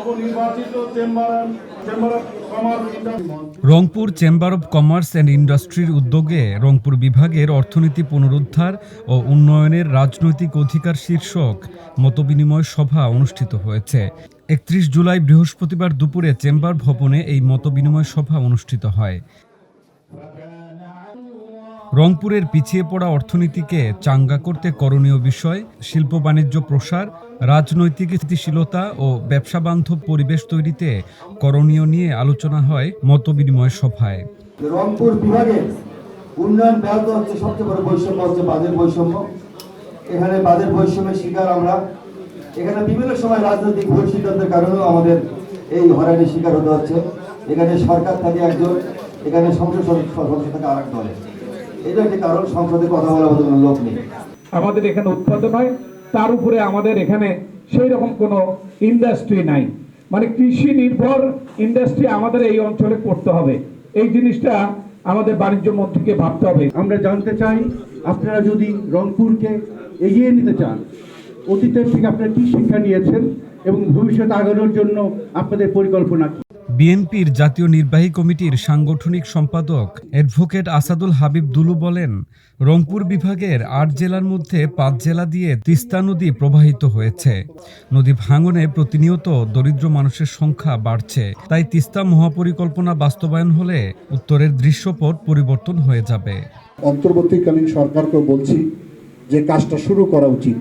নবনির্বাচিত Rangpur chamber of commerce and ইন্ডাস্ট্রির উদ্যোগে রংপুর বিভাগের অর্থনীতি পুনরুদ্ধার ও উন্নয়নের রাজনৈতিক অধিকার শীর্ষক মতবিনিময় সভা অনুষ্ঠিত হয়েছে। ৩১ জুলাই বৃহস্পতিবার দুপুরে চেম্বার ভবনে এই মতবিনিময় সভা অনুষ্ঠিত হয়। রংপুরের পিছিয়ে পড়া অর্থনীতিকে চাঙ্গা করতে করণীয় বিষয়, শিল্প বাণিজ্য প্রসার, রাজনৈতিক স্থিতিশীলতা ও ব্যবসাবান্ধব পরিবেশ তৈরিতে করণীয় নিয়ে আলোচনা হয় মতবিনিময় সভায়। রংপুর বিভাগের উন্নয়ন ব্যাহত হচ্ছে, সবচেয়ে বড় বৈষম্য হচ্ছে বাজেট বৈষম্য। এখানে বাজেট বৈষম্যের শিকার আমরা। এখানে বিভিন্ন সময় রাজনৈতিক ভুল সিদ্ধান্তের কারণেও আমাদের এই হয়রানির শিকার হতে হচ্ছে। এখানে সরকার থাকে একজন, এখানে সংসদ সদস্য থাকে আর এক দলে। এটা একটি কারণ, সংসদে কথা বলার মতো কোনো লোক নেই। আমাদের এখানে উৎপাদন হয়, তার উপরে আমাদের এখানে সেই রকম কোনো ইন্ডাস্ট্রি নাই, মানে কৃষি নির্ভর ইন্ডাস্ট্রি আমাদের এই অঞ্চলে করতে হবে। এই জিনিসটা আমাদের বাণিজ্য মন্ত্রীকে ভাবতে হবে। আমরা জানতে চাই, আপনারা যদি রংপুরকে এগিয়ে নিতে চান, অতীতের থেকে আপনারা কি শিক্ষা নিয়েছেন এবং ভবিষ্যতে আগানোর জন্য আপনাদের পরিকল্পনা কি? বিএনপির জাতীয় নির্বাহী কমিটির সাংগঠনিক সম্পাদক অ্যাডভোকেট আসাদুল হাবিব দুলু বলেন, রংপুর বিভাগের ৮ জেলার মধ্যে ৫ জেলা দিয়ে তিস্তা নদী প্রবাহিত হয়েছে। নদী ভাঙনে প্রতিনিয়ত দরিদ্র মানুষের সংখ্যা বাড়ছে। তাই তিস্তা মহাপরিকল্পনা বাস্তবায়ন হলে উত্তরের দৃশ্যপট পরিবর্তন হয়ে যাবে। অন্তর্বর্তীকালীন সরকারকে বলছি যে কাজটা শুরু করা উচিত।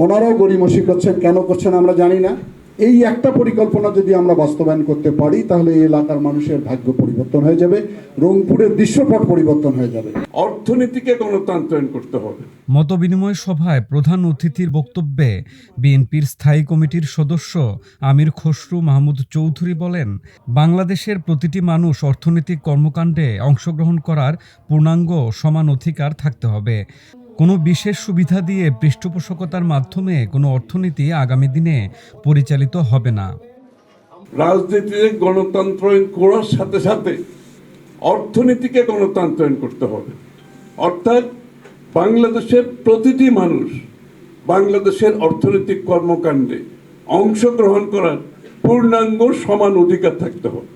ওনারাও গড়িমসি করছেন, কেন করছেন আমরা জানি না। এই একটা পরিকল্পনা যদি আমরা বাস্তবায়ন করতে পারি, তাহলে এই এলাকার মানুষের ভাগ্য পরিবর্তন হয়ে যাবে, রংপুরের দৃশ্যপট পরিবর্তন হয়ে যাবে। অর্থনীতিকে গণতান্ত্রায়ন করতে হবে। মতবিনিময় সভায় প্রধান অতিথির বক্তব্যে বিএনপির স্থায়ী কমিটির সদস্য আমির খসরু মাহমুদ চৌধুরী বলেন, বাংলাদেশের প্রতিটি মানুষ অর্থনৈতিক কর্মকাণ্ডে অংশগ্রহণ করার পূর্ণাঙ্গ সমান অধিকার থাকতে হবে। কোনো বিশেষ সুবিধা দিয়ে পৃষ্ঠপোষকতার মাধ্যমে কোনো অর্থনীতি আগামী দিনে পরিচালিত হবে না। রাজনীতিতে গণতন্ত্রায়ন করার সাথে সাথে অর্থনীতিকে গণতন্ত্রায়ন করতে হবে। অর্থাৎ বাংলাদেশের প্রতিটি মানুষ বাংলাদেশের অর্থনৈতিক কর্মকাণ্ডে অংশগ্রহণ করার পূর্ণাঙ্গ সমান অধিকার থাকতে হবে।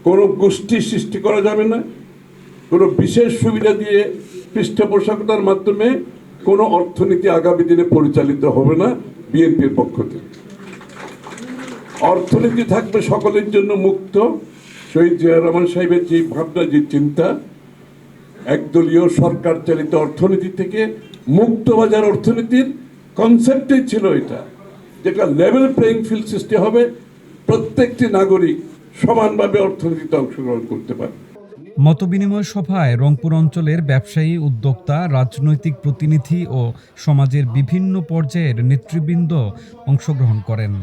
কোনো গোষ্ঠী সৃষ্টি করা যাবে না, কোনো বিশেষ সুবিধা দিয়ে পৃষ্ঠপোষকতার মাধ্যমে কোনো অর্থনীতি আগামী দিনে পরিচালিত হবে না। বিএনপির পক্ষ থেকে অর্থনীতি থাকবে সকলের জন্য মুক্ত। শহীদ জিয়াউর রহমান সাহেবের যে ভাবনা, যে চিন্তা, একদলীয় সরকার চালিত অর্থনীতি থেকে মুক্ত বাজার অর্থনীতির কনসেপ্টই ছিল এটা, যেটা লেভেল প্লেইং ফিল্ড সৃষ্টি হবে, প্রত্যেকটি নাগরিক সমানভাবে অর্থনীতিতে অংশগ্রহণ করতে পারে। মতবিনিময় সভায় রংপুর অঞ্চলের ব্যবসায়ী, উদ্যোক্তা, রাজনৈতিক প্রতিনিধি ও সমাজের বিভিন্ন পর্যায়ের নেতৃবৃন্দ অংশগ্রহণ করেন।